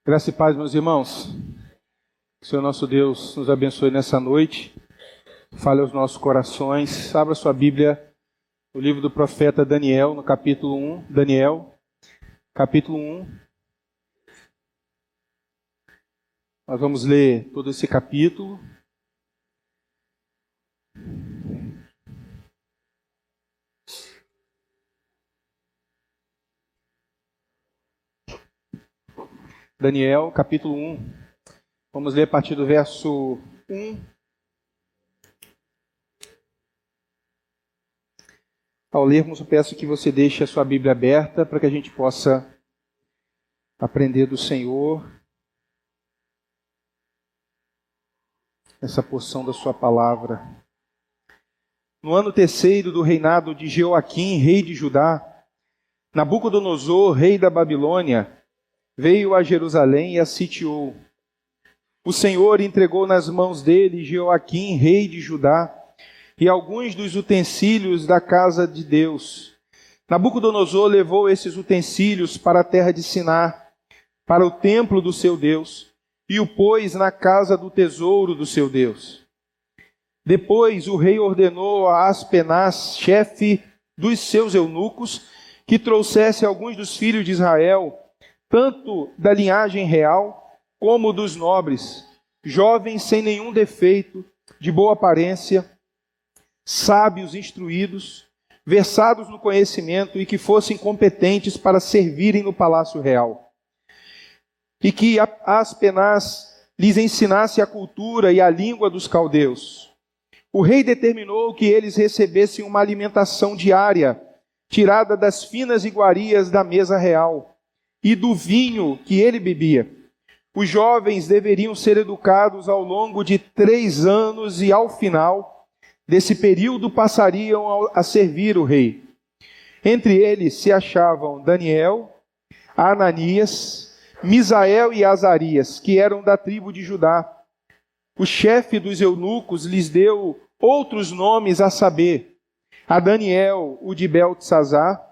Graça e paz, meus irmãos. Que o Senhor nosso Deus nos abençoe nessa noite. Fale aos nossos corações. Abra sua Bíblia no livro do profeta Daniel, no capítulo 1. Daniel, capítulo 1. Nós vamos ler todo esse capítulo. Daniel, capítulo 1. Vamos ler a partir do verso 1. Ao lermos, eu peço que você deixe a sua Bíblia aberta para que a gente possa aprender do Senhor essa porção da sua palavra. No ano terceiro do reinado de Jeoaquim, rei de Judá, Nabucodonosor, rei da Babilônia, veio a Jerusalém e a sitiou. O Senhor entregou nas mãos dele Jeoaquim, rei de Judá, e alguns dos utensílios da casa de Deus. Nabucodonosor levou esses utensílios para a terra de Sinar, para o templo do seu Deus, e o pôs na casa do tesouro do seu Deus. Depois o rei ordenou a Aspenaz, chefe dos seus eunucos, que trouxesse alguns dos filhos de Israel, tanto da linhagem real como dos nobres, jovens sem nenhum defeito, de boa aparência, sábios, instruídos, versados no conhecimento e que fossem competentes para servirem no palácio real. E que Aspenaz lhes ensinasse a cultura e a língua dos caldeus. O rei determinou que eles recebessem uma alimentação diária, tirada das finas iguarias da mesa real, e do vinho que ele bebia. Os jovens deveriam ser educados ao longo de 3 anos e, ao final desse período, passariam a servir o rei. Entre eles se achavam Daniel, Ananias, Misael e Azarias, que eram da tribo de Judá. O chefe dos eunucos lhes deu outros nomes, a saber, a Daniel, o de Beltesazar,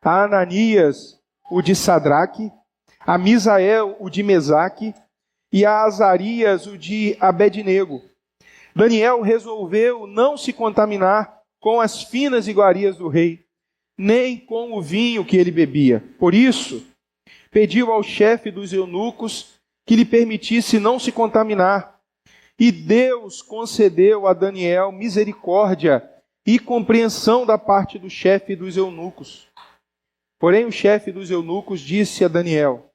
a Ananias, o de Sadraque, a Misael, o de Mesaque, e a Azarias, o de Abednego. Daniel resolveu não se contaminar com as finas iguarias do rei, nem com o vinho que ele bebia. Por isso, pediu ao chefe dos eunucos que lhe permitisse não se contaminar. E Deus concedeu a Daniel misericórdia e compreensão da parte do chefe dos eunucos. Porém, o chefe dos eunucos disse a Daniel: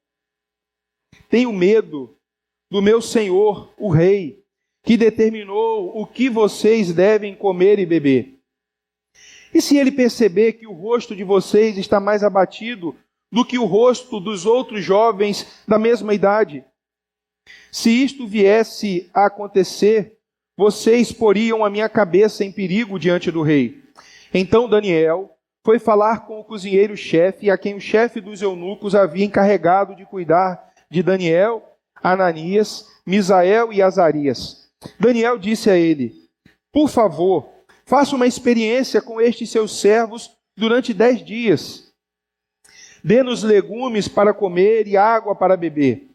tenho medo do meu senhor, o rei, que determinou o que vocês devem comer e beber. E se ele perceber que o rosto de vocês está mais abatido do que o rosto dos outros jovens da mesma idade? Se isto viesse a acontecer, vocês poriam a minha cabeça em perigo diante do rei. Então Daniel foi falar com o cozinheiro-chefe, a quem o chefe dos eunucos havia encarregado de cuidar de Daniel, Ananias, Misael e Azarias. Daniel disse a ele: por favor, faça uma experiência com estes seus servos durante 10 dias. Dê-nos legumes para comer e água para beber.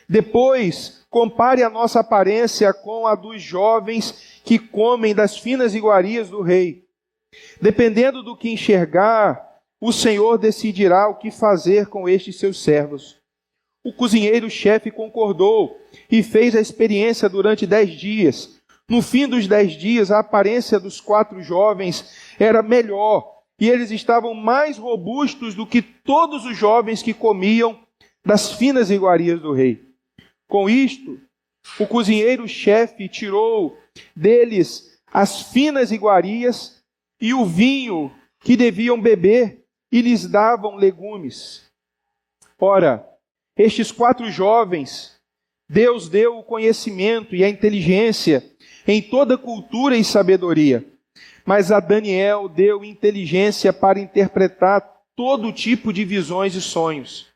Depois, compare a nossa aparência com a dos jovens que comem das finas iguarias do rei. Dependendo do que enxergar, o Senhor decidirá o que fazer com estes seus servos. O cozinheiro-chefe concordou e fez a experiência durante 10 dias. No fim dos 10 dias, a aparência dos 4 jovens era melhor e eles estavam mais robustos do que todos os jovens que comiam das finas iguarias do rei. Com isto, o cozinheiro-chefe tirou deles as finas iguarias e o vinho que deviam beber, e lhes davam legumes. Ora, estes 4 jovens, Deus deu o conhecimento e a inteligência em toda cultura e sabedoria. Mas a Daniel deu inteligência para interpretar todo tipo de visões e sonhos.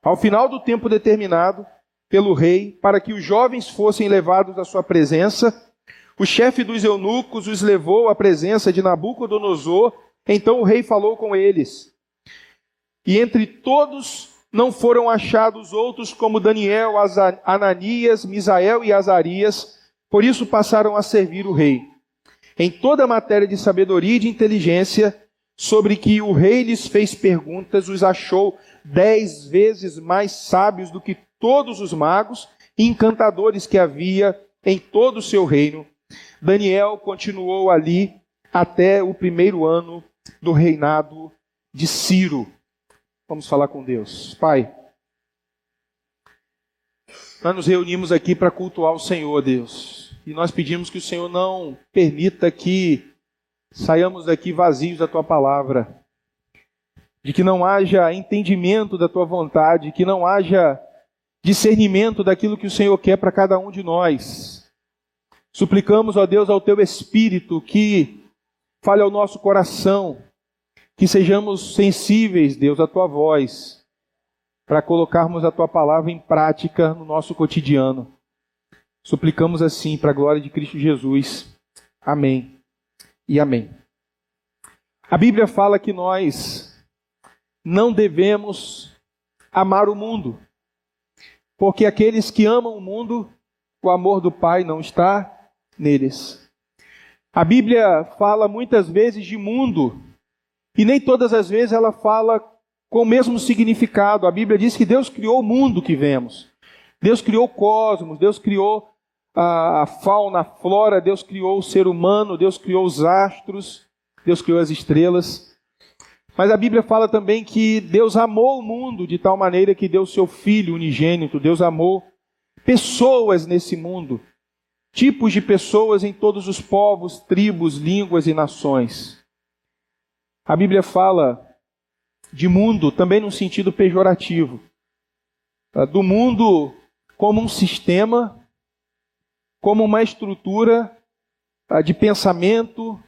Ao final do tempo determinado pelo rei, para que os jovens fossem levados à sua presença, o chefe dos eunucos os levou à presença de Nabucodonosor. Então o rei falou com eles. E entre todos não foram achados outros como Daniel, Ananias, Misael e Azarias, por isso passaram a servir o rei. Em toda a matéria de sabedoria e de inteligência, sobre que o rei lhes fez perguntas, os achou 10 vezes mais sábios do que todos os magos e encantadores que havia em todo o seu reino. Daniel continuou ali até o primeiro ano do reinado de Ciro. Vamos falar com Deus. Pai, nós nos reunimos aqui para cultuar o Senhor, Deus. E nós pedimos que o Senhor não permita que saiamos daqui vazios da Tua palavra. De que não haja entendimento da Tua vontade, que não haja discernimento daquilo que o Senhor quer para cada um de nós. Suplicamos, ó Deus, ao Teu Espírito que fale ao nosso coração, que sejamos sensíveis, Deus, à Tua voz, para colocarmos a Tua palavra em prática no nosso cotidiano. Suplicamos assim, para a glória de Cristo Jesus. Amém e amém. A Bíblia fala que nós não devemos amar o mundo, porque aqueles que amam o mundo, o amor do Pai não está neles. A Bíblia fala muitas vezes de mundo, e nem todas as vezes ela fala com o mesmo significado. A Bíblia diz que Deus criou o mundo que vemos. Deus criou o cosmos, Deus criou a fauna, a flora, Deus criou o ser humano, Deus criou os astros, Deus criou as estrelas. Mas a Bíblia fala também que Deus amou o mundo de tal maneira que deu o seu Filho unigênito. Deus amou pessoas nesse mundo, tipos de pessoas em todos os povos, tribos, línguas e nações. A Bíblia fala de mundo também num sentido pejorativo. Do mundo como um sistema, como uma estrutura de pensamento,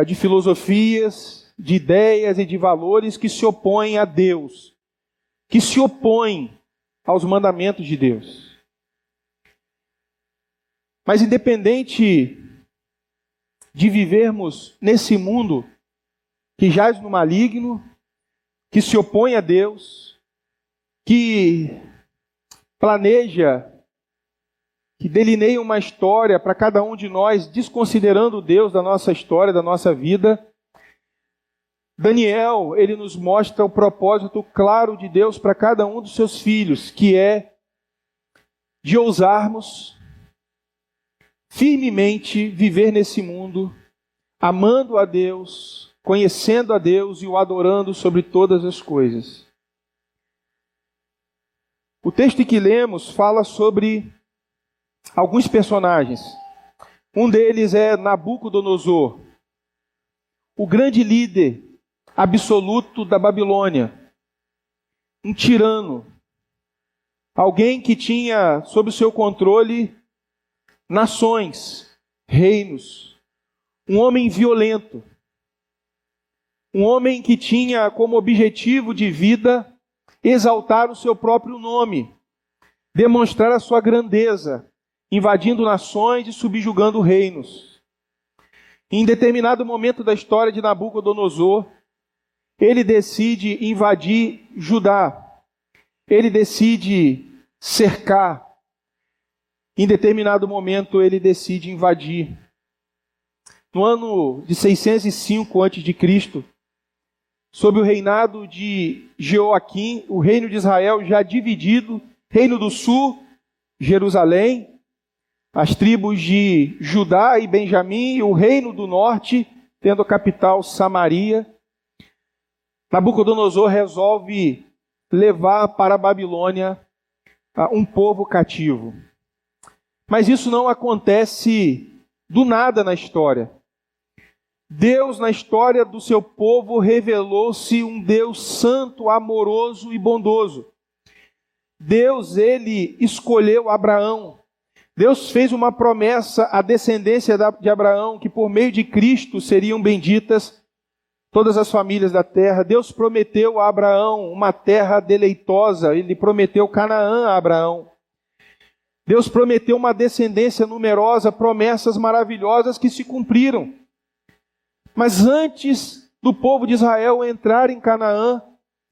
de filosofias, de ideias e de valores que se opõem a Deus, que se opõem aos mandamentos de Deus. Mas independente de vivermos nesse mundo que jaz no maligno, que se opõe a Deus, que planeja, que delineia uma história para cada um de nós, desconsiderando o Deus da nossa história, da nossa vida, Daniel, ele nos mostra o propósito claro de Deus para cada um dos seus filhos, que é de ousarmos firmemente viver nesse mundo, amando a Deus, conhecendo a Deus e o adorando sobre todas as coisas. O texto que lemos fala sobre alguns personagens. Um deles é Nabucodonosor, o grande líder absoluto da Babilônia, um tirano, alguém que tinha sob o seu controle nações, reinos, um homem violento, um homem que tinha como objetivo de vida exaltar o seu próprio nome, demonstrar a sua grandeza, invadindo nações e subjugando reinos. Em determinado momento da história de Nabucodonosor, ele decide invadir Judá. Ele decide cercar. Em determinado momento, ele decide invadir. No ano de 605 a.C., sob o reinado de Jeoaquim, o reino de Israel já dividido, reino do sul, Jerusalém, as tribos de Judá e Benjamim, e o reino do norte, tendo a capital Samaria. Nabucodonosor resolve levar para a Babilônia um povo cativo. Mas isso não acontece do nada na história. Deus, na história do seu povo, revelou-se um Deus santo, amoroso e bondoso. Deus, ele escolheu Abraão. Deus fez uma promessa à descendência de Abraão, que por meio de Cristo seriam benditas todas as famílias da terra. Deus prometeu a Abraão uma terra deleitosa. Ele prometeu Canaã a Abraão. Deus prometeu uma descendência numerosa, promessas maravilhosas que se cumpriram. Mas antes do povo de Israel entrar em Canaã,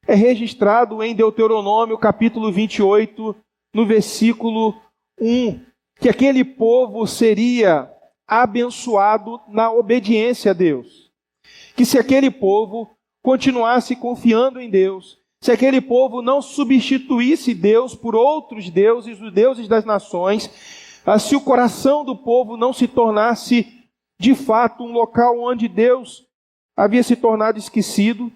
é registrado em Deuteronômio, capítulo 28, no versículo 1, que aquele povo seria abençoado na obediência a Deus. Que se aquele povo continuasse confiando em Deus, se aquele povo não substituísse Deus por outros deuses, os deuses das nações, se o coração do povo não se tornasse, de fato, um local onde Deus havia se tornado esquecido,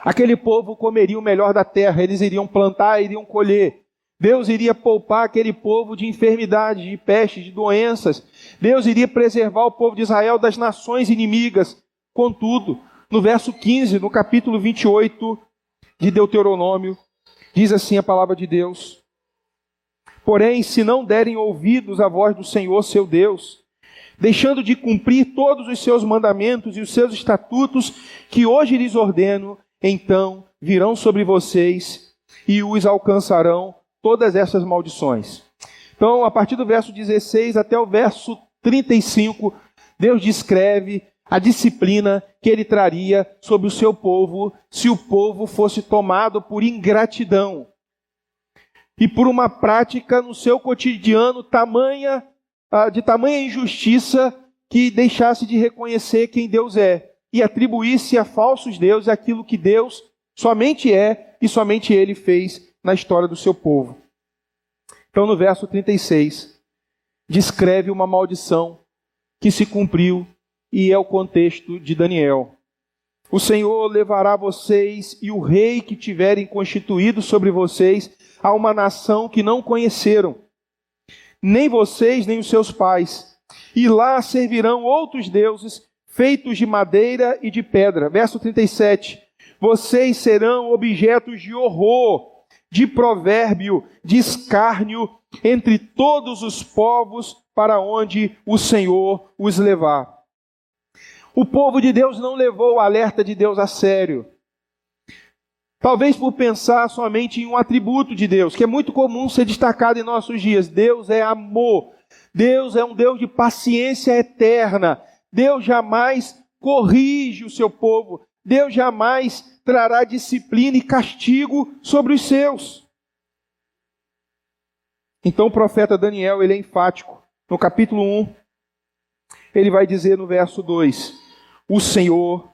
aquele povo comeria o melhor da terra, eles iriam plantar, iriam colher. Deus iria poupar aquele povo de enfermidades, de pestes, de doenças. Deus iria preservar o povo de Israel das nações inimigas. Contudo, no verso 15, no capítulo 28 de Deuteronômio, diz assim a palavra de Deus: porém, se não derem ouvidos à voz do Senhor, seu Deus, deixando de cumprir todos os seus mandamentos e os seus estatutos que hoje lhes ordeno, então virão sobre vocês e os alcançarão todas essas maldições. Então, a partir do verso 16 até o verso 35, Deus descreve a disciplina que ele traria sobre o seu povo se o povo fosse tomado por ingratidão e por uma prática no seu cotidiano de tamanha injustiça que deixasse de reconhecer quem Deus é e atribuísse a falsos deuses aquilo que Deus somente é e somente Ele fez na história do seu povo. Então, no verso 36, descreve uma maldição que se cumpriu e é o contexto de Daniel. O Senhor levará vocês e o rei que tiverem constituído sobre vocês a uma nação que não conheceram, nem vocês, nem os seus pais, e lá servirão outros deuses feitos de madeira e de pedra. Verso 37, vocês serão objetos de horror, de provérbio, de escárnio entre todos os povos para onde o Senhor os levar. O povo de Deus não levou o alerta de Deus a sério. Talvez por pensar somente em um atributo de Deus, que é muito comum ser destacado em nossos dias. Deus é amor. Deus é um Deus de paciência eterna. Deus jamais corrige o seu povo. Deus jamais trará disciplina e castigo sobre os seus. Então o profeta Daniel, ele é enfático. No capítulo 1, ele vai dizer no verso 2, o Senhor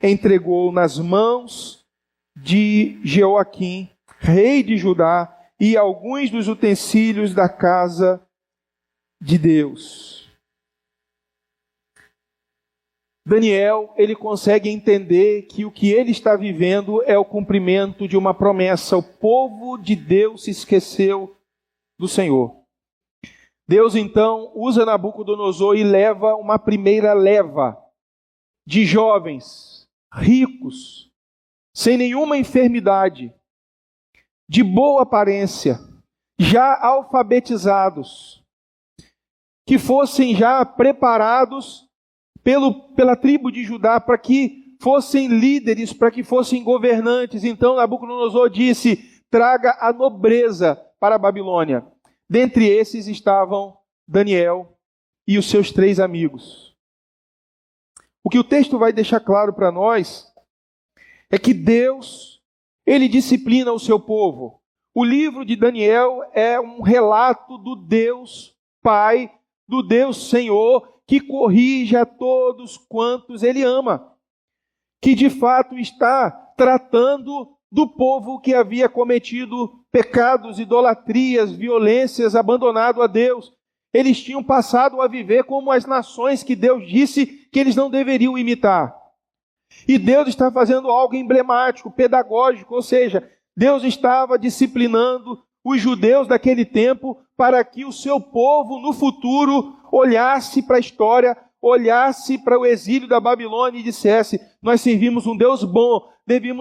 entregou nas mãos de Jeoaquim, rei de Judá, e alguns dos utensílios da casa de Deus. Daniel, ele consegue entender que o que ele está vivendo é o cumprimento de uma promessa. O povo de Deus se esqueceu do Senhor. Deus, então, usa Nabucodonosor e leva uma primeira leva de jovens, ricos, sem nenhuma enfermidade, de boa aparência, já alfabetizados, que fossem já preparados pela tribo de Judá para que fossem líderes, para que fossem governantes. Então Nabucodonosor disse, traga a nobreza para a Babilônia. Dentre esses estavam Daniel e os seus 3 amigos. O que o texto vai deixar claro para nós é que Deus, ele disciplina o seu povo. O livro de Daniel é um relato do Deus Pai, do Deus Senhor, que corrige a todos quantos ele ama, que de fato está tratando do povo que havia cometido pecados, idolatrias, violências, abandonado a Deus. Eles tinham passado a viver como as nações que Deus disse que eles não deveriam imitar. E Deus está fazendo algo emblemático, pedagógico, ou seja, Deus estava disciplinando os judeus daquele tempo para que o seu povo no futuro olhasse para a história, olhasse para o exílio da Babilônia e dissesse, nós servimos um Deus bom,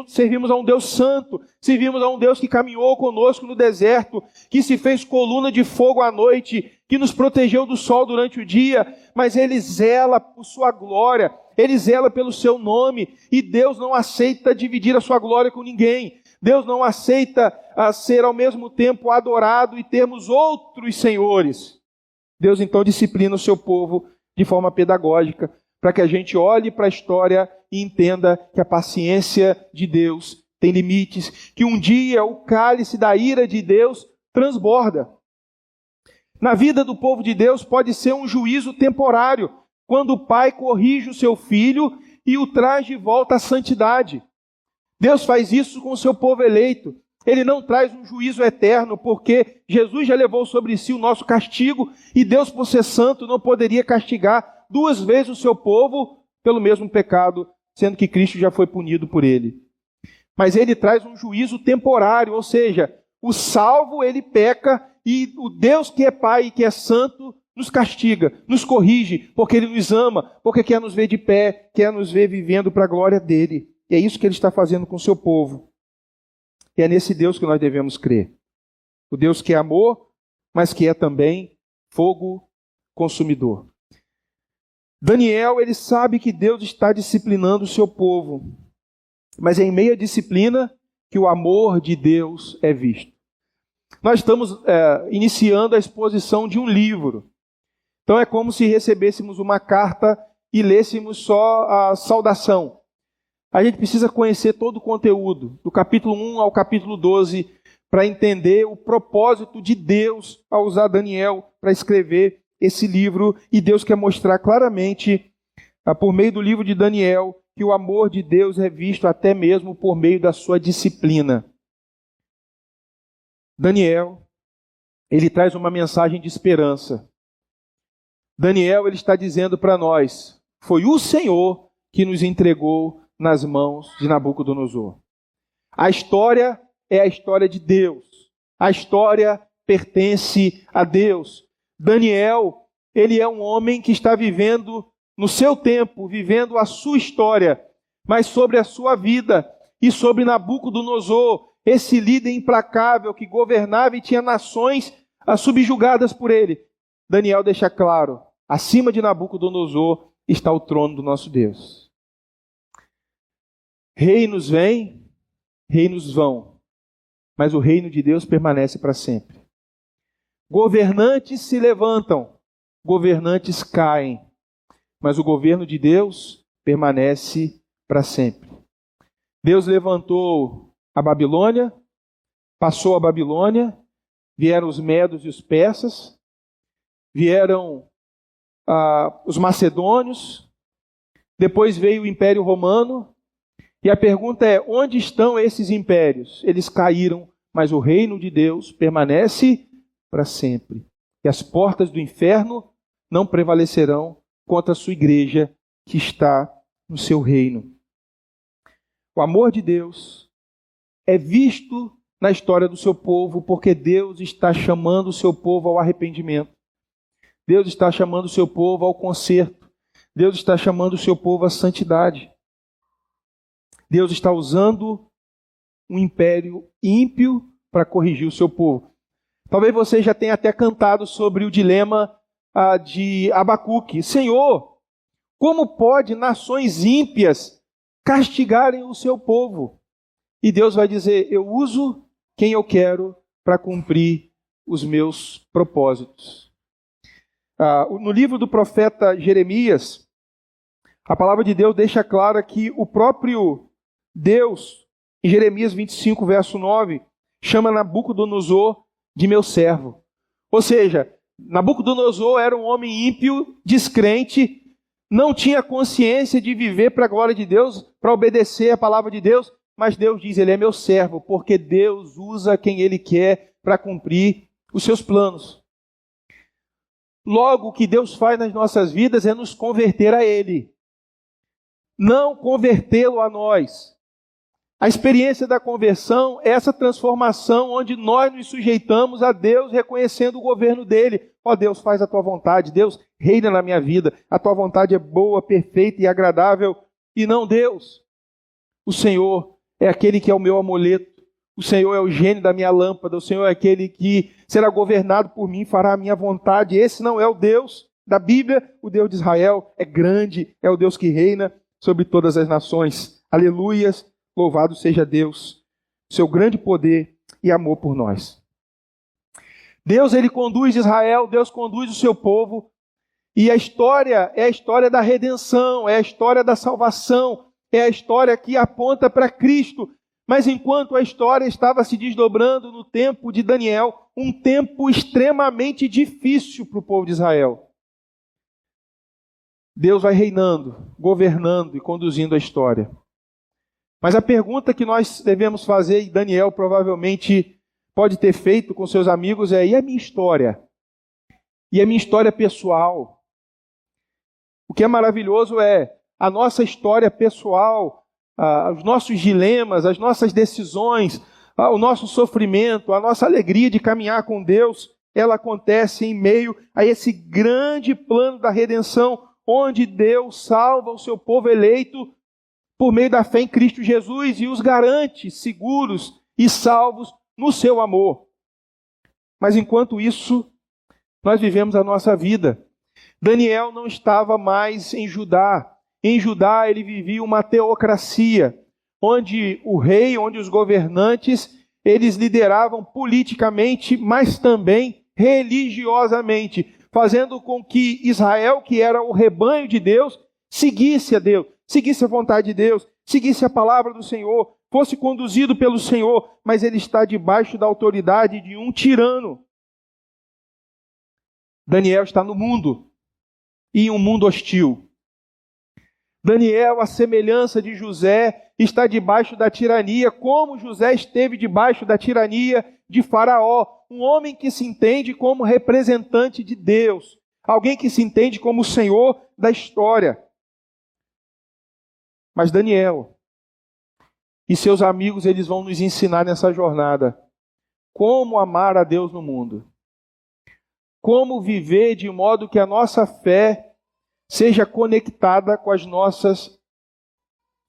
servimos a um Deus santo, servimos a um Deus que caminhou conosco no deserto, que se fez coluna de fogo à noite, que nos protegeu do sol durante o dia, mas Ele zela por sua glória, Ele zela pelo seu nome, e Deus não aceita dividir a sua glória com ninguém. Deus não aceita ser ao mesmo tempo adorado e termos outros senhores. Deus então disciplina o seu povo de forma pedagógica, para que a gente olhe para a história e entenda que a paciência de Deus tem limites, que um dia o cálice da ira de Deus transborda. Na vida do povo de Deus pode ser um juízo temporário, quando o pai corrige o seu filho e o traz de volta à santidade. Deus faz isso com o seu povo eleito. Ele não traz um juízo eterno, porque Jesus já levou sobre si o nosso castigo, e Deus, por ser santo, não poderia castigar 2 vezes o seu povo pelo mesmo pecado, sendo que Cristo já foi punido por ele. Mas ele traz um juízo temporário, ou seja, o salvo ele peca, e o Deus que é Pai e que é santo nos castiga, nos corrige, porque Ele nos ama, porque quer nos ver de pé, quer nos ver vivendo para a glória dEle. E é isso que Ele está fazendo com o seu povo. E é nesse Deus que nós devemos crer. O Deus que é amor, mas que é também fogo consumidor. Daniel, ele sabe que Deus está disciplinando o seu povo, mas é em meio à disciplina que o amor de Deus é visto. Nós estamos iniciando a exposição de um livro. Então é como se recebêssemos uma carta e lêssemos só a saudação. A gente precisa conhecer todo o conteúdo, do capítulo 1 ao capítulo 12, para entender o propósito de Deus ao usar Daniel para escrever esse livro. E Deus quer mostrar claramente, por meio do livro de Daniel, que o amor de Deus é visto até mesmo por meio da sua disciplina. Daniel, ele traz uma mensagem de esperança. Daniel, ele está dizendo para nós, foi o Senhor que nos entregou nas mãos de Nabucodonosor. A história é a história de Deus. A história pertence a Deus. Daniel, ele é um homem que está vivendo no seu tempo, vivendo a sua história, mas sobre a sua vida e sobre Nabucodonosor, esse líder implacável que governava e tinha nações subjugadas por ele. Daniel deixa claro, acima de Nabucodonosor está o trono do nosso Deus. Reinos vêm, reinos vão, mas o reino de Deus permanece para sempre. Governantes se levantam, governantes caem, mas o governo de Deus permanece para sempre. Deus levantou a Babilônia, passou a Babilônia, vieram os medos e os persas, vieram os macedônios, depois veio o Império Romano, e a pergunta é, onde estão esses impérios? Eles caíram, mas o reino de Deus permanece para sempre. E as portas do inferno não prevalecerão contra a sua igreja que está no seu reino. O amor de Deus é visto na história do seu povo, porque Deus está chamando o seu povo ao arrependimento. Deus está chamando o seu povo ao conserto. Deus está chamando o seu povo à santidade. Deus está usando um império ímpio para corrigir o seu povo. Talvez você já tenha até cantado sobre o dilema de Abacuque. Senhor, como pode nações ímpias castigarem o seu povo? E Deus vai dizer, eu uso quem eu quero para cumprir os meus propósitos. No livro do profeta Jeremias, a palavra de Deus deixa clara que o próprio Deus, em Jeremias 25, verso 9, chama Nabucodonosor de meu servo. Ou seja, Nabucodonosor era um homem ímpio, descrente, não tinha consciência de viver para a glória de Deus, para obedecer a palavra de Deus, mas Deus diz, ele é meu servo, porque Deus usa quem ele quer para cumprir os seus planos. Logo, o que Deus faz nas nossas vidas é nos converter a ele, não convertê-lo a nós. A experiência da conversão é essa transformação onde nós nos sujeitamos a Deus, reconhecendo o governo dele. Ó Deus, faz a tua vontade. Deus, reina na minha vida. A tua vontade é boa, perfeita e agradável. E não Deus. O Senhor é aquele que é o meu amuleto. O Senhor é o gênio da minha lâmpada. O Senhor é aquele que será governado por mim, fará a minha vontade. Esse não é o Deus da Bíblia. O Deus de Israel é grande, é o Deus que reina sobre todas as nações. Aleluias. Louvado seja Deus, seu grande poder e amor por nós. Deus, ele conduz Israel, Deus conduz o seu povo, e a história é a história da redenção, é a história da salvação, é a história que aponta para Cristo. Mas enquanto a história estava se desdobrando no tempo de Daniel, um tempo extremamente difícil para o povo de Israel, Deus vai reinando, governando e conduzindo a história. Mas a pergunta que nós devemos fazer, e Daniel provavelmente pode ter feito com seus amigos, é: e a minha história? E a minha história pessoal? O que é maravilhoso é a nossa história pessoal, os nossos dilemas, as nossas decisões, o nosso sofrimento, a nossa alegria de caminhar com Deus, ela acontece em meio a esse grande plano da redenção, onde Deus salva o seu povo eleito por meio da fé em Cristo Jesus e os garante seguros e salvos no seu amor. Mas enquanto isso, nós vivemos a nossa vida. Daniel não estava mais em Judá. Em Judá ele vivia uma teocracia, onde o rei, onde os governantes, eles lideravam politicamente, mas também religiosamente, fazendo com que Israel, que era o rebanho de Deus, seguisse a Deus, seguisse a vontade de Deus, seguisse a palavra do Senhor, fosse conduzido pelo Senhor, mas ele está debaixo da autoridade de um tirano. Daniel está no mundo, e em um mundo hostil. Daniel, à semelhança de José, está debaixo da tirania, como José esteve debaixo da tirania de Faraó, um homem que se entende como representante de Deus, alguém que se entende como o Senhor da história. Mas Daniel e seus amigos, eles vão nos ensinar nessa jornada como amar a Deus no mundo, como viver de modo que a nossa fé seja conectada com as nossas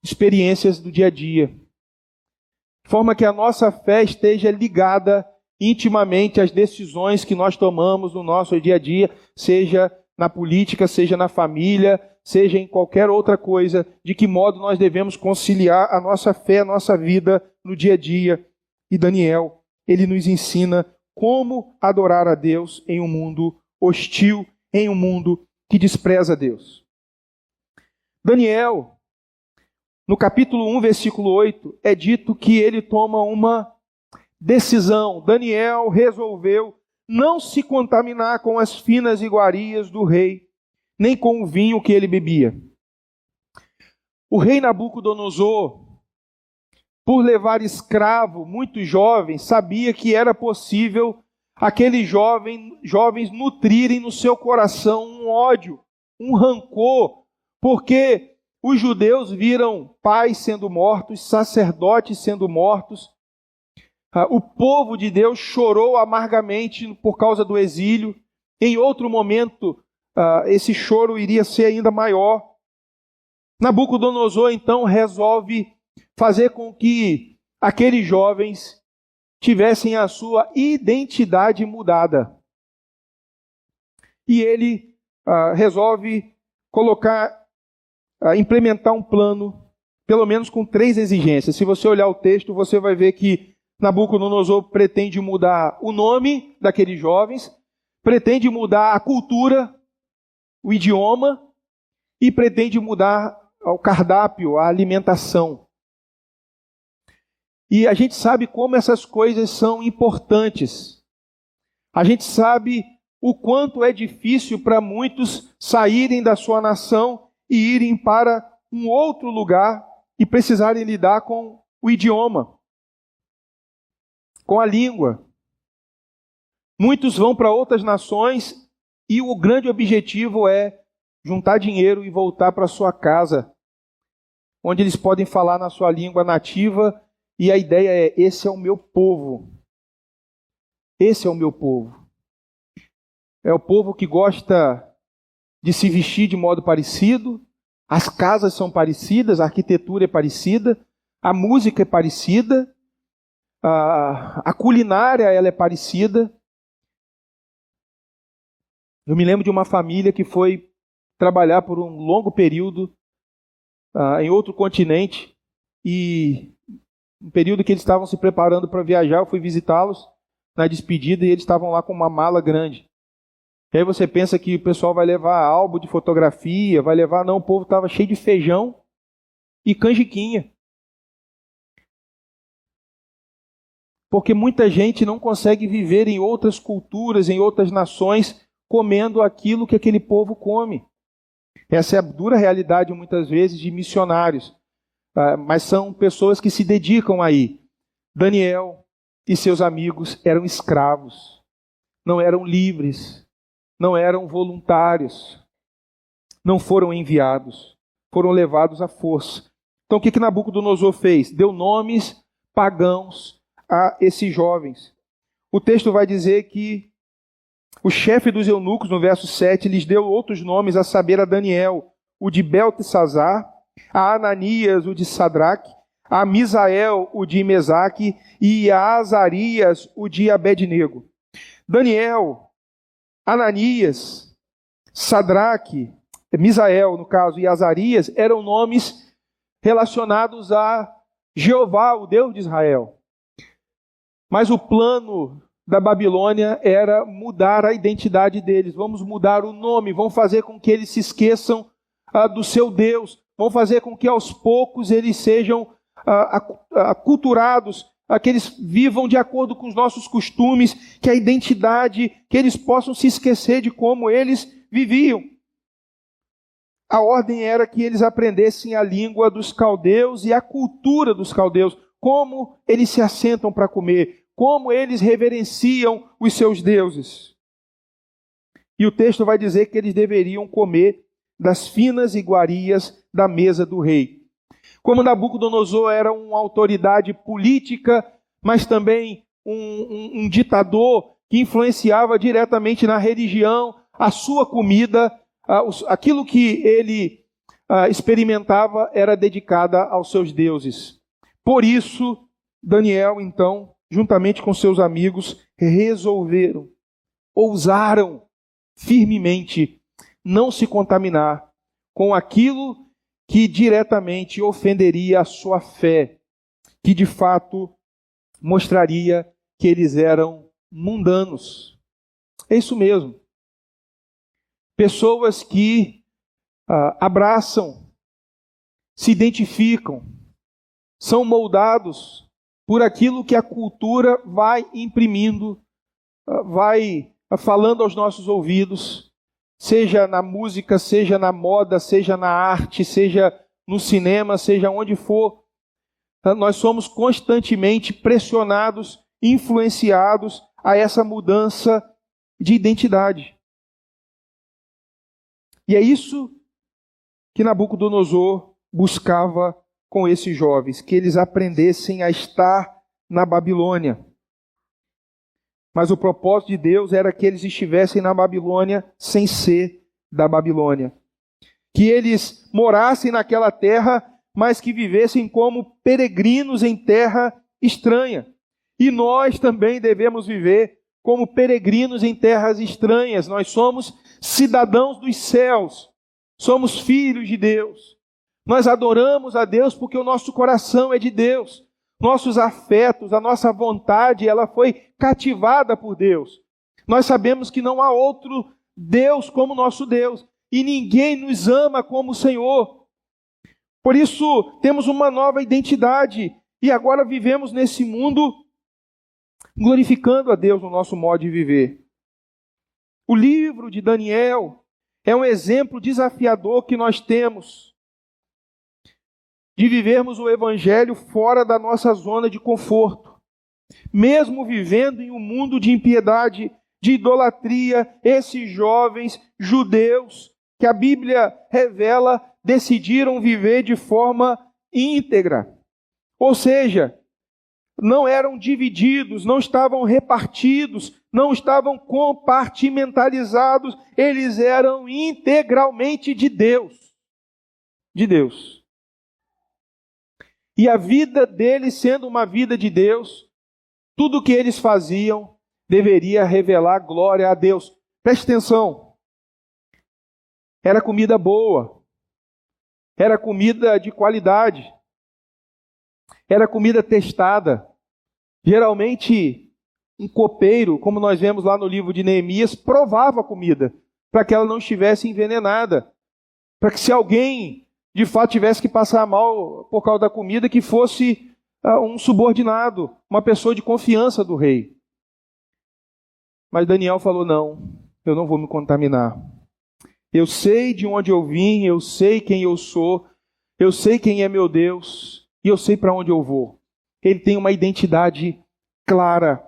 experiências do dia a dia, de forma que a nossa fé esteja ligada intimamente às decisões que nós tomamos no nosso dia a dia, seja na política, seja na família, seja em qualquer outra coisa, de que modo nós devemos conciliar a nossa fé, a nossa vida no dia a dia. E Daniel, ele nos ensina como adorar a Deus em um mundo hostil, em um mundo que despreza Deus. Daniel, no capítulo 1, versículo 8, é dito que ele toma uma decisão. Daniel resolveu não se contaminar com as finas iguarias do rei, nem com o vinho que ele bebia. O rei Nabucodonosor, por levar escravo muito jovem, sabia que era possível aqueles jovens nutrirem no seu coração um ódio, um rancor, porque os judeus viram pais sendo mortos, sacerdotes sendo mortos. O povo de Deus chorou amargamente por causa do exílio. Em outro momento, esse choro iria ser ainda maior. Nabucodonosor, então, resolve fazer com que aqueles jovens tivessem a sua identidade mudada. E ele resolve implementar um plano, pelo menos com 3 exigências. Se você olhar o texto, você vai ver que Nabucodonosor pretende mudar o nome daqueles jovens, pretende mudar a cultura, o idioma, e pretende mudar o cardápio, a alimentação. E a gente sabe como essas coisas são importantes. A gente sabe o quanto é difícil para muitos saírem da sua nação e irem para um outro lugar e precisarem lidar com o idioma, com a língua. Muitos vão para outras nações e o grande objetivo é juntar dinheiro e voltar para sua casa, onde eles podem falar na sua língua nativa. E a ideia é: esse é o meu povo. Esse é o meu povo. É o povo que gosta de se vestir de modo parecido, as casas são parecidas, a arquitetura é parecida, a música é parecida, a culinária ela é parecida. Eu me lembro de uma família que foi trabalhar por um longo período em outro continente, e no período que eles estavam se preparando para viajar, eu fui visitá-los na despedida e eles estavam lá com uma mala grande. E aí você pensa que o pessoal vai levar álbum de fotografia, vai levar... Não, o povo estava cheio de feijão e canjiquinha. porque muita gente não consegue viver em outras culturas, em outras nações, comendo aquilo que aquele povo come. Essa é a dura realidade, muitas vezes, de missionários. Mas são pessoas que se dedicam aí. Daniel e seus amigos eram escravos, não eram livres, não eram voluntários, não foram enviados, foram levados à força. Então o que Nabucodonosor fez? Deu nomes pagãos a esses jovens. O texto vai dizer que o chefe dos eunucos, no verso 7, lhes deu outros nomes, a saber, a Daniel, o de Beltesazar, a Ananias, o de Sadraque, a Misael, o de Mesaque, e a Azarias, o de Abednego. Daniel, Ananias, Sadraque, Misael, no caso, e Azarias, eram nomes relacionados a Jeová, o Deus de Israel. Mas o plano da Babilônia era mudar a identidade deles. Vamos mudar o nome, vamos fazer com que eles se esqueçam do seu Deus, vamos fazer com que aos poucos eles sejam aculturados, que eles vivam de acordo com os nossos costumes, que a identidade, que eles possam se esquecer de como eles viviam. A ordem era que eles aprendessem a língua dos caldeus e a cultura dos caldeus, como eles se assentam para comer, como eles reverenciam os seus deuses. E o texto vai dizer que eles deveriam comer das finas iguarias da mesa do rei. Como Nabucodonosor era uma autoridade política, mas também um ditador que influenciava diretamente na religião, a sua comida, aquilo que ele experimentava era dedicada aos seus deuses. Por isso, Daniel, então, juntamente com seus amigos, resolveram, ousaram firmemente não se contaminar com aquilo que diretamente ofenderia a sua fé, que de fato mostraria que eles eram mundanos. É isso mesmo. Pessoas que abraçam, se identificam, são moldados por aquilo que a cultura vai imprimindo, vai falando aos nossos ouvidos, seja na música, seja na moda, seja na arte, seja no cinema, seja onde for. Nós somos constantemente pressionados, influenciados a essa mudança de identidade. E é isso que Nabucodonosor buscava com esses jovens, que eles aprendessem a estar na Babilônia. Mas o propósito de Deus era que eles estivessem na Babilônia sem ser da Babilônia. Que eles morassem naquela terra, mas que vivessem como peregrinos em terra estranha. E nós também devemos viver como peregrinos em terras estranhas. Nós somos cidadãos dos céus. Somos filhos de Deus. Nós adoramos a Deus porque o nosso coração é de Deus. Nossos afetos, a nossa vontade, ela foi cativada por Deus. Nós sabemos que não há outro Deus como nosso Deus. E ninguém nos ama como o Senhor. Por isso, temos uma nova identidade. E agora vivemos nesse mundo glorificando a Deus no nosso modo de viver. O livro de Daniel é um exemplo desafiador que nós temos de vivermos o Evangelho fora da nossa zona de conforto. Mesmo vivendo em um mundo de impiedade, de idolatria, esses jovens judeus que a Bíblia revela decidiram viver de forma íntegra. Ou seja, não eram divididos, não estavam repartidos, não estavam compartimentalizados, eles eram integralmente de Deus. De Deus. E a vida deles, sendo uma vida de Deus, tudo o que eles faziam deveria revelar glória a Deus. Preste atenção. Era comida boa. Era comida de qualidade. Era comida testada. Geralmente, um copeiro, como nós vemos lá no livro de Neemias, provava a comida para que ela não estivesse envenenada. Para que se alguém de fato tivesse que passar mal por causa da comida, que fosse um subordinado, uma pessoa de confiança do rei. Mas Daniel falou, não, eu não vou me contaminar. Eu sei de onde eu vim, eu sei quem eu sou, eu sei quem é meu Deus, e eu sei para onde eu vou. Ele tem uma identidade clara.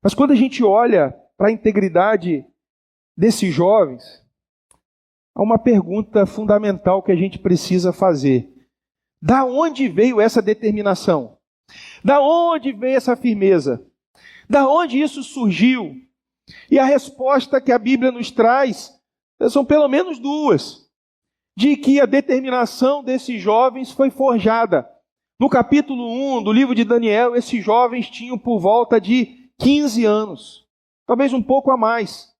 Mas quando a gente olha para a integridade desses jovens, há uma pergunta fundamental que a gente precisa fazer. Da onde veio essa determinação? Da onde veio essa firmeza? Da onde isso surgiu? E a resposta que a Bíblia nos traz são pelo menos duas. De que a determinação desses jovens foi forjada. No capítulo 1 do livro de Daniel, esses jovens tinham por volta de 15 anos. Talvez um pouco a mais.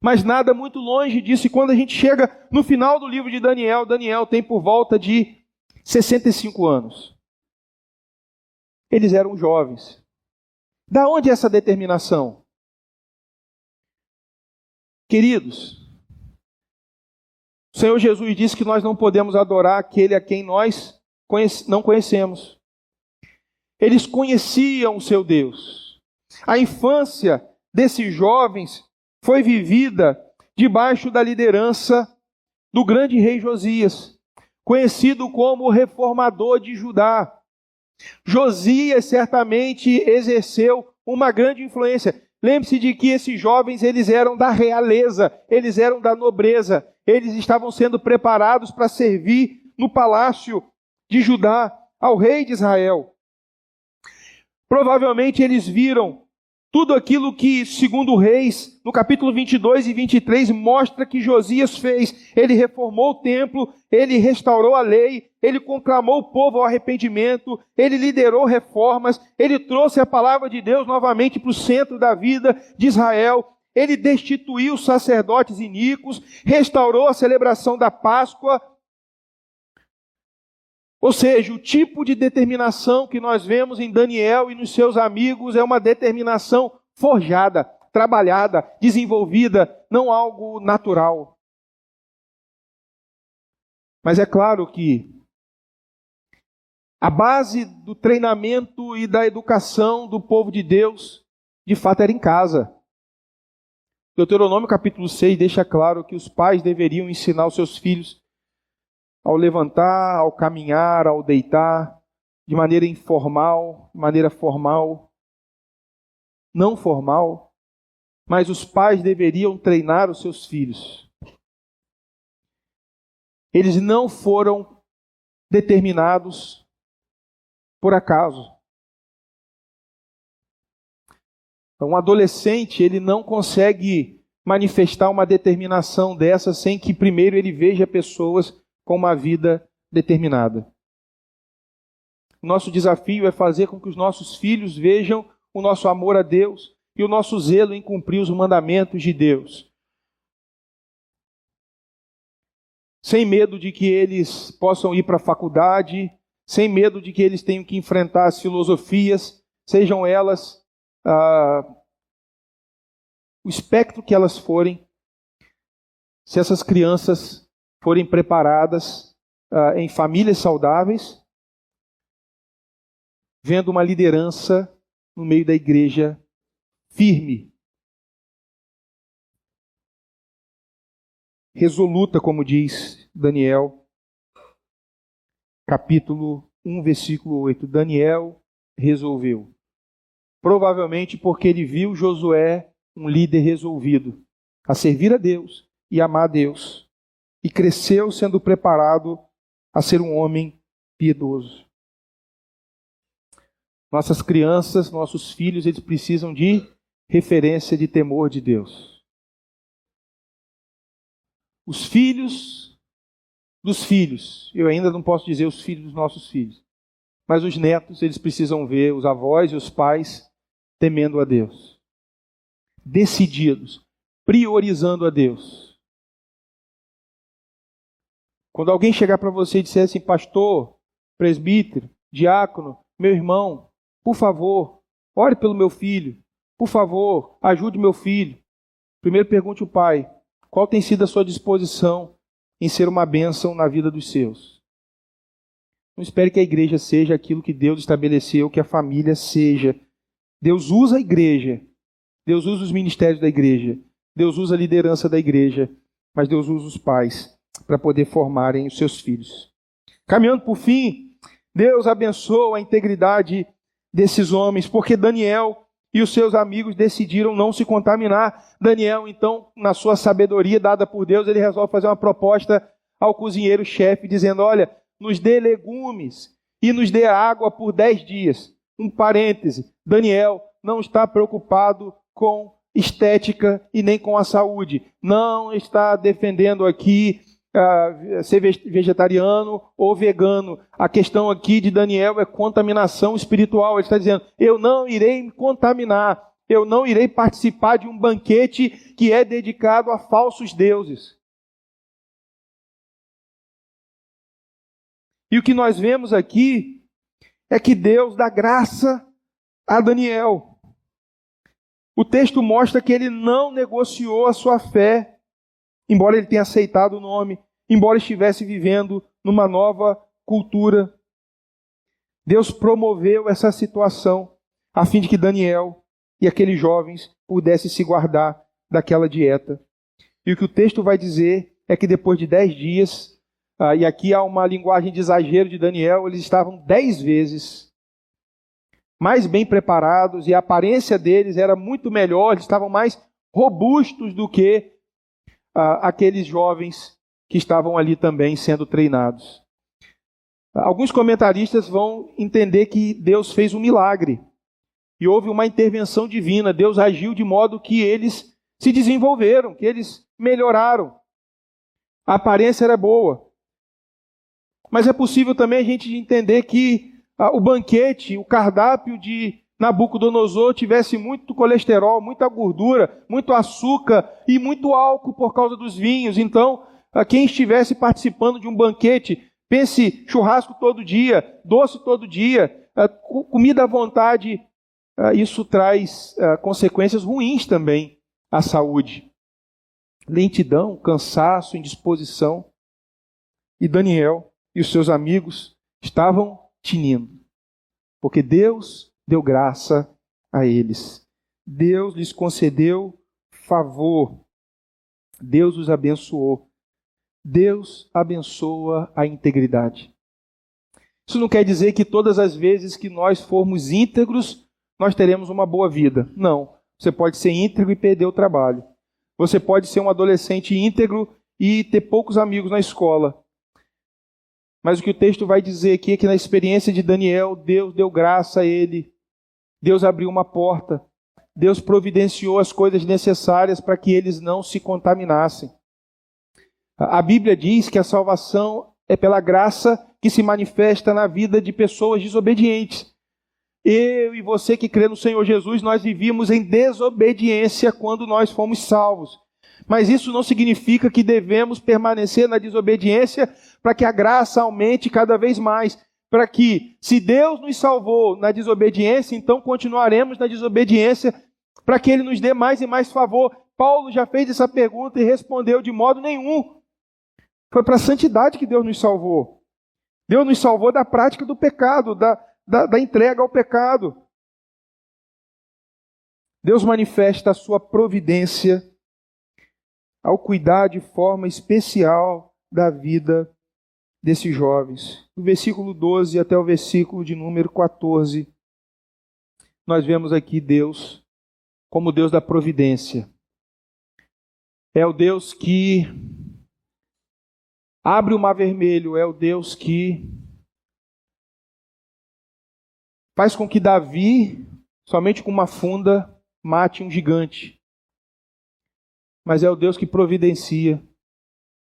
Mas nada muito longe disso. E quando a gente chega no final do livro de Daniel, Daniel tem por volta de 65 anos. Eles eram jovens. Da onde essa determinação? Queridos, o Senhor Jesus disse que nós não podemos adorar aquele a quem nós não conhecemos. Eles conheciam o seu Deus. A infância desses jovens foi vivida debaixo da liderança do grande rei Josias, conhecido como o reformador de Judá. Josias certamente exerceu uma grande influência. Lembre-se de que esses jovens, eles eram da realeza, eles eram da nobreza, eles estavam sendo preparados para servir no palácio de Judá ao rei de Israel. Provavelmente eles viram tudo aquilo que, segundo Reis, no capítulo 22 e 23, mostra que Josias fez. Ele reformou o templo, ele restaurou a lei, ele conclamou o povo ao arrependimento, ele liderou reformas, ele trouxe a palavra de Deus novamente para o centro da vida de Israel, ele destituiu os sacerdotes iníquos, restaurou a celebração da Páscoa. Ou seja, o tipo de determinação que nós vemos em Daniel e nos seus amigos é uma determinação forjada, trabalhada, desenvolvida, não algo natural. Mas é claro que a base do treinamento e da educação do povo de Deus, de fato, era em casa. Deuteronômio capítulo 6 deixa claro que os pais deveriam ensinar os seus filhos ao levantar, ao caminhar, ao deitar, de maneira informal, de maneira formal, não formal, mas os pais deveriam treinar os seus filhos. Eles não foram determinados por acaso. Um adolescente, ele não consegue manifestar uma determinação dessa sem que primeiro ele veja pessoas com uma vida determinada. O nosso desafio é fazer com que os nossos filhos vejam o nosso amor a Deus e o nosso zelo em cumprir os mandamentos de Deus. Sem medo de que eles possam ir para a faculdade, sem medo de que eles tenham que enfrentar as filosofias, sejam elas o espectro que elas forem, se essas crianças forem preparadas em famílias saudáveis, vendo uma liderança no meio da igreja firme, resoluta, como diz Daniel, capítulo 1, versículo 8. Daniel resolveu. Provavelmente porque ele viu Josué, um líder resolvido a servir a Deus e amar a Deus. E cresceu sendo preparado a ser um homem piedoso. Nossas crianças, nossos filhos, eles precisam de referência de temor de Deus. Os filhos dos filhos, eu ainda não posso dizer os filhos dos nossos filhos, mas os netos, eles precisam ver os avós e os pais temendo a Deus, decididos, priorizando a Deus. Quando alguém chegar para você e disser assim, pastor, presbítero, diácono, meu irmão, por favor, ore pelo meu filho, por favor, ajude meu filho. Primeiro pergunte ao pai, qual tem sido a sua disposição em ser uma bênção na vida dos seus? Não espere que a igreja seja aquilo que Deus estabeleceu que a família seja. Deus usa a igreja. Deus usa os ministérios da igreja. Deus usa a liderança da igreja. Mas Deus usa os pais para poder formarem os seus filhos. Caminhando por fim, Deus abençoa a integridade desses homens, porque Daniel e os seus amigos decidiram não se contaminar. Daniel, então, na sua sabedoria dada por Deus, ele resolve fazer uma proposta ao cozinheiro-chefe, dizendo: olha, nos dê legumes e nos dê água por 10 dias. Um parêntese, Daniel não está preocupado com estética e nem com a saúde. Não está defendendo aqui ser vegetariano ou vegano. A questão aqui de Daniel é contaminação espiritual. Ele está dizendo: eu não irei me contaminar, eu não irei participar de um banquete que é dedicado a falsos deuses. E o que nós vemos aqui é que Deus dá graça a Daniel. O texto mostra que ele não negociou a sua fé, embora ele tenha aceitado o nome, embora estivesse vivendo numa nova cultura. Deus promoveu essa situação a fim de que Daniel e aqueles jovens pudessem se guardar daquela dieta. E o que o texto vai dizer é que depois de 10 dias, e aqui há uma linguagem de exagero de Daniel, eles estavam 10 vezes mais bem preparados e a aparência deles era muito melhor, eles estavam mais robustos do que aqueles jovens que estavam ali também sendo treinados. Alguns comentaristas vão entender que Deus fez um milagre e houve uma intervenção divina. Deus agiu de modo que eles se desenvolveram, que eles melhoraram. A aparência era boa. Mas é possível também a gente entender que o banquete, o cardápio de Nabucodonosor tivesse muito colesterol, muita gordura, muito açúcar e muito álcool por causa dos vinhos. Então, quem estivesse participando de um banquete, pense churrasco todo dia, doce todo dia, comida à vontade, isso traz consequências ruins também à saúde. Lentidão, cansaço, indisposição. E Daniel e os seus amigos estavam tinindo, porque Deus deu graça a eles. Deus lhes concedeu favor. Deus os abençoou. Deus abençoa a integridade. Isso não quer dizer que todas as vezes que nós formos íntegros, nós teremos uma boa vida. Não. Você pode ser íntegro e perder o trabalho. Você pode ser um adolescente íntegro e ter poucos amigos na escola. Mas o que o texto vai dizer aqui é que na experiência de Daniel, Deus deu graça a ele. Deus abriu uma porta. Deus providenciou as coisas necessárias para que eles não se contaminassem. A Bíblia diz que a salvação é pela graça que se manifesta na vida de pessoas desobedientes. Eu e você que crê no Senhor Jesus, nós vivíamos em desobediência quando nós fomos salvos. Mas isso não significa que devemos permanecer na desobediência para que a graça aumente cada vez mais. Para que, se Deus nos salvou na desobediência, então continuaremos na desobediência para que Ele nos dê mais e mais favor. Paulo já fez essa pergunta e respondeu: de modo nenhum. Foi para a santidade que Deus nos salvou. Deus nos salvou da prática do pecado, da entrega ao pecado. Deus manifesta a sua providência ao cuidar de forma especial da vida desses jovens. Do versículo 12 até o versículo de número 14, nós vemos aqui Deus como Deus da providência. É o Deus que abre o mar vermelho, é o Deus que faz com que Davi, somente com uma funda, mate um gigante. Mas é o Deus que providencia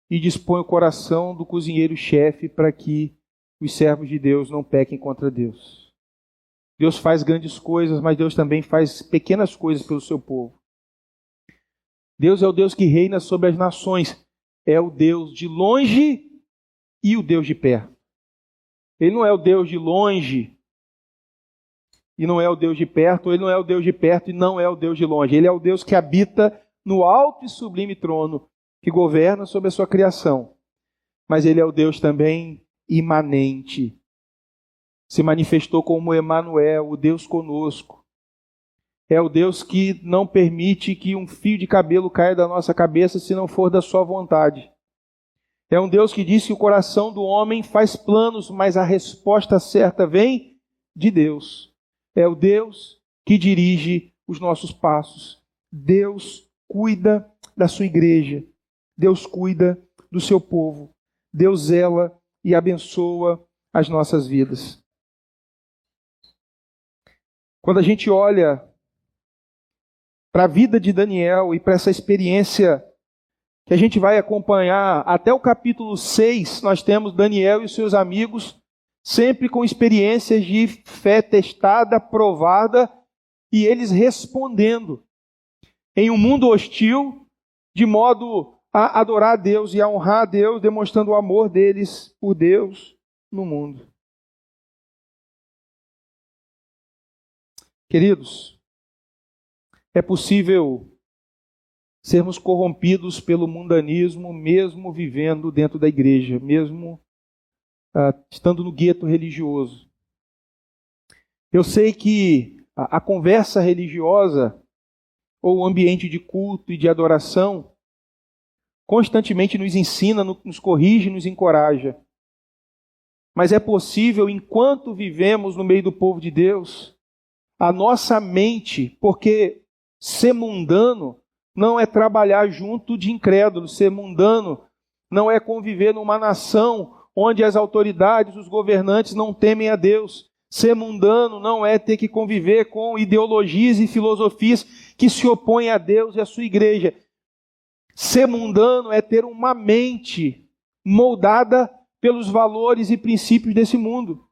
e dispõe o coração do cozinheiro-chefe para que os servos de Deus não pequem contra Deus. Deus faz grandes coisas, mas Deus também faz pequenas coisas pelo seu povo. Deus é o Deus que reina sobre as nações. É o Deus de longe e o Deus de perto. Ele não é o Deus de longe e não é o Deus de perto, ele não é o Deus de perto e não é o Deus de longe. Ele é o Deus que habita no alto e sublime trono, que governa sobre a sua criação. Mas ele é o Deus também imanente. se manifestou como Emanuel, o Deus conosco. É o Deus que não permite que um fio de cabelo caia da nossa cabeça se não for da sua vontade. É um Deus que diz que o coração do homem faz planos, mas a resposta certa vem de Deus. É o Deus que dirige os nossos passos. Deus cuida da sua igreja. Deus cuida do seu povo. Deus zela e abençoa as nossas vidas. Quando a gente olha para a vida de Daniel e para essa experiência que a gente vai acompanhar até o capítulo 6, nós temos Daniel e seus amigos sempre com experiências de fé testada, provada, e eles respondendo em um mundo hostil, de modo a adorar a Deus e a honrar a Deus, demonstrando o amor deles por Deus no mundo. Queridos, é possível sermos corrompidos pelo mundanismo, mesmo vivendo dentro da igreja, mesmo estando no gueto religioso. Eu sei que a conversa religiosa, ou o ambiente de culto e de adoração, constantemente nos ensina, nos corrige, nos encoraja. Mas é possível, enquanto vivemos no meio do povo de Deus, a nossa mente, porque ser mundano não é trabalhar junto de incrédulos, ser mundano não é conviver numa nação onde as autoridades, os governantes não temem a Deus. Ser mundano não é ter que conviver com ideologias e filosofias que se opõem a Deus e a sua igreja. Ser mundano é ter uma mente moldada pelos valores e princípios desse mundo.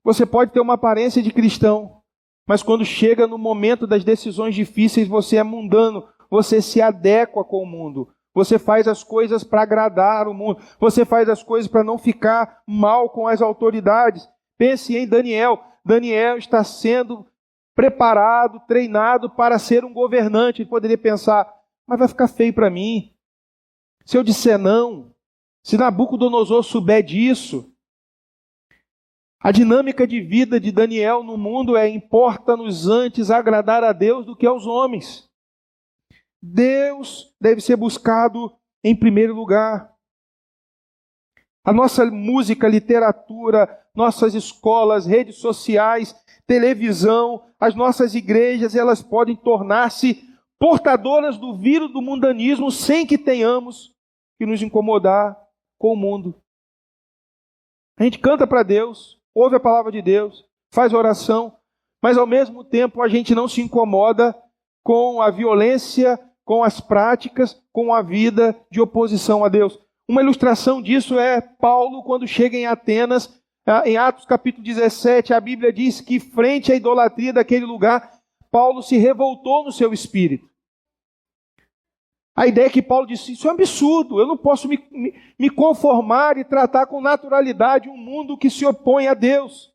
Você pode ter uma aparência de cristão, mas quando chega no momento das decisões difíceis, você é mundano, você se adequa com o mundo. Você faz as coisas para agradar o mundo. Você faz as coisas para não ficar mal com as autoridades. Pense em Daniel. Daniel está sendo preparado, treinado para ser um governante. Ele poderia pensar, mas vai ficar feio para mim. Se eu disser não, se Nabucodonosor souber disso. A dinâmica de vida de Daniel no mundo importa-nos antes agradar a Deus do que aos homens. Deus deve ser buscado em primeiro lugar. A nossa música, literatura, nossas escolas, redes sociais, televisão, as nossas igrejas, elas podem tornar-se portadoras do vírus do mundanismo sem que tenhamos que nos incomodar com o mundo. A gente canta para Deus, ouve a palavra de Deus, faz oração, mas ao mesmo tempo a gente não se incomoda com a violência, com as práticas, com a vida de oposição a Deus. Uma ilustração disso é Paulo, quando chega em Atenas, em Atos capítulo 17, a Bíblia diz que frente à idolatria daquele lugar, Paulo se revoltou no seu espírito. A ideia é que Paulo disse, isso é um absurdo, eu não posso me conformar e tratar com naturalidade um mundo que se opõe a Deus.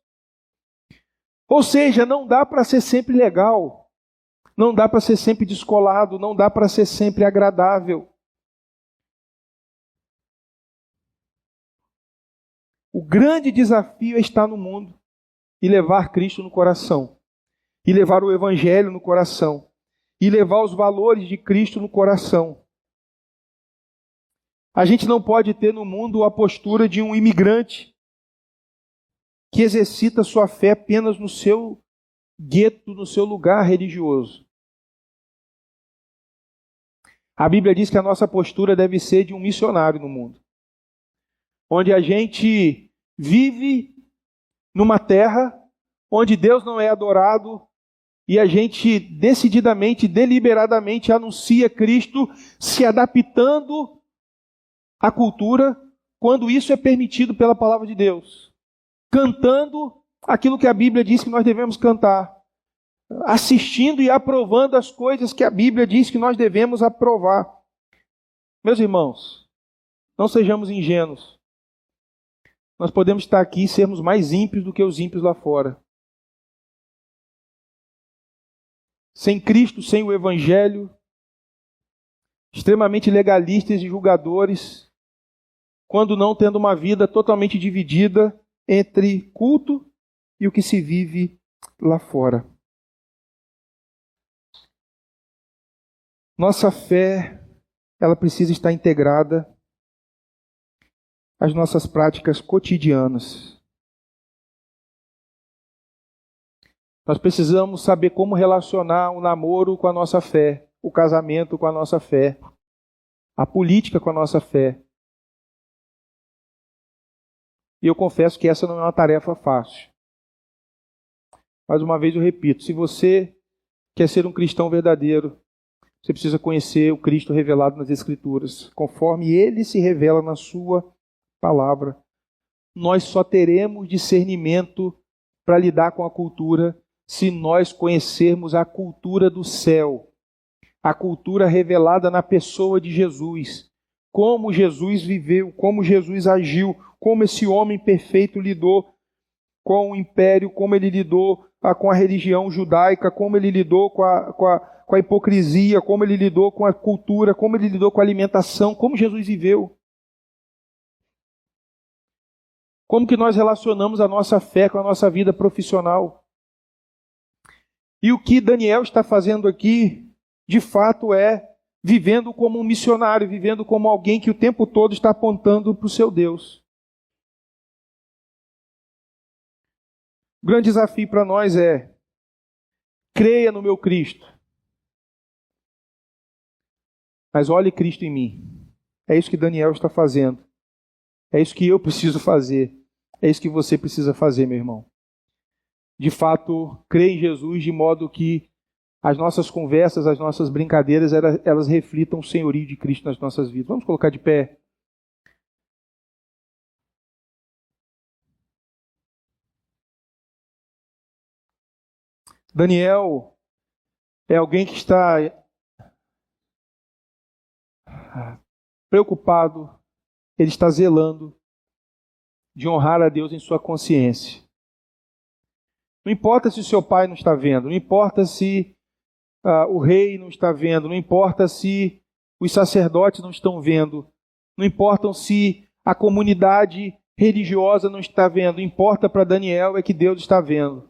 Ou seja, não dá para ser sempre legal. Não dá para ser sempre descolado, não dá para ser sempre agradável. O grande desafio é estar no mundo e levar Cristo no coração, e levar o Evangelho no coração, e levar os valores de Cristo no coração. A gente não pode ter no mundo a postura de um imigrante que exercita sua fé apenas no seu gueto, no seu lugar religioso. A Bíblia diz que a nossa postura deve ser de um missionário no mundo, onde a gente vive numa terra onde Deus não é adorado e a gente decididamente, deliberadamente anuncia Cristo, se adaptando à cultura quando isso é permitido pela palavra de Deus, cantando aquilo que a Bíblia diz que nós devemos cantar, assistindo e aprovando as coisas que a Bíblia diz que nós devemos aprovar. Meus irmãos, não sejamos ingênuos. Nós podemos estar aqui e sermos mais ímpios do que os ímpios lá fora. Sem Cristo, sem o Evangelho, extremamente legalistas e julgadores, quando não tendo uma vida totalmente dividida entre culto e o que se vive lá fora. Nossa fé, ela precisa estar integrada às nossas práticas cotidianas. Nós precisamos saber como relacionar o namoro com a nossa fé, o casamento com a nossa fé, a política com a nossa fé. E eu confesso que essa não é uma tarefa fácil. Mais uma vez eu repito, se você quer ser um cristão verdadeiro, você precisa conhecer o Cristo revelado nas Escrituras, conforme Ele se revela na sua palavra. Nós só teremos discernimento para lidar com a cultura se nós conhecermos a cultura do céu, a cultura revelada na pessoa de Jesus, como Jesus viveu, como Jesus agiu, como esse homem perfeito lidou com o império, como ele lidou com a religião judaica, como ele lidou com a hipocrisia, como ele lidou com a cultura, como ele lidou com a alimentação, como Jesus viveu. Como que nós relacionamos a nossa fé com a nossa vida profissional. E o que Daniel está fazendo aqui, de fato, é vivendo como um missionário, vivendo como alguém que o tempo todo está apontando para o seu Deus. O grande desafio para nós é: creia no meu Cristo, mas olhe Cristo em mim. É isso que Daniel está fazendo. É isso que eu preciso fazer. É isso que você precisa fazer, meu irmão. De fato, creia em Jesus de modo que as nossas conversas, as nossas brincadeiras, elas reflitam o senhorio de Cristo nas nossas vidas. Vamos colocar de pé. Daniel é alguém que está preocupado, ele está zelando de honrar a Deus em sua consciência. Não importa se o seu pai não está vendo, não importa se o rei não está vendo, não importa se os sacerdotes não estão vendo, não importa se a comunidade religiosa não está vendo, importa para Daniel é que Deus está vendo.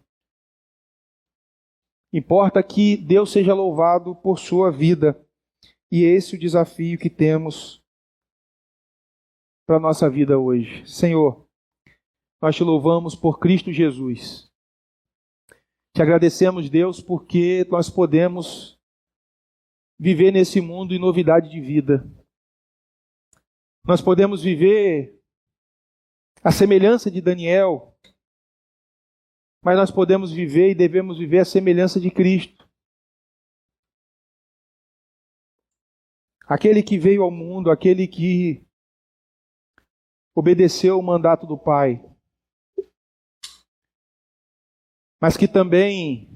Importa que Deus seja louvado por sua vida. E esse é o desafio que temos para a nossa vida hoje. Senhor, nós te louvamos por Cristo Jesus. Te agradecemos, Deus, porque nós podemos viver nesse mundo em novidade de vida. Nós podemos viver a semelhança de Daniel, mas nós podemos viver e devemos viver a semelhança de Cristo. Aquele que veio ao mundo, aquele que obedeceu o mandato do Pai, mas que também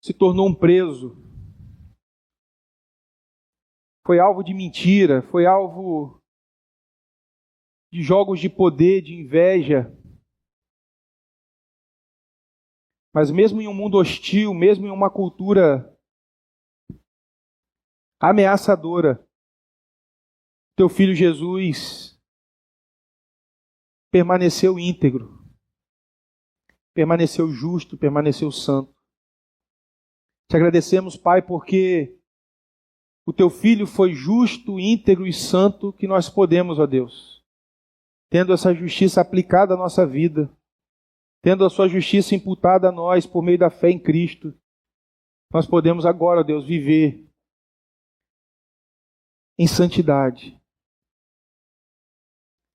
se tornou um preso, foi alvo de mentira, foi alvo de jogos de poder, de inveja. Mas mesmo em um mundo hostil, mesmo em uma cultura ameaçadora, teu filho Jesus permaneceu íntegro, permaneceu justo, permaneceu santo. Te agradecemos, Pai, porque o teu filho foi justo, íntegro e santo, que nós podemos, ó Deus, tendo essa justiça aplicada à nossa vida, tendo a sua justiça imputada a nós por meio da fé em Cristo, nós podemos agora, ó Deus, viver em santidade.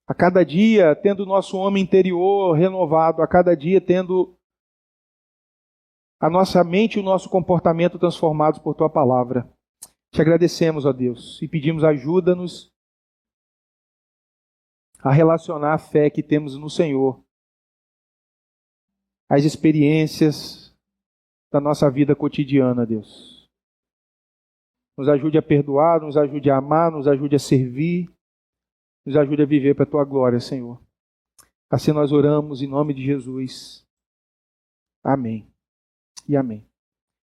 A cada dia, tendo o nosso homem interior renovado, a cada dia tendo a nossa mente e o nosso comportamento transformados por Tua Palavra. Te agradecemos, ó Deus, e pedimos ajuda-nos a relacionar a fé que temos no Senhor às experiências da nossa vida cotidiana, Deus. Nos ajude a perdoar, nos ajude a amar, nos ajude a servir, nos ajude a viver para a Tua glória, Senhor. Assim nós oramos em nome de Jesus. Amém e amém.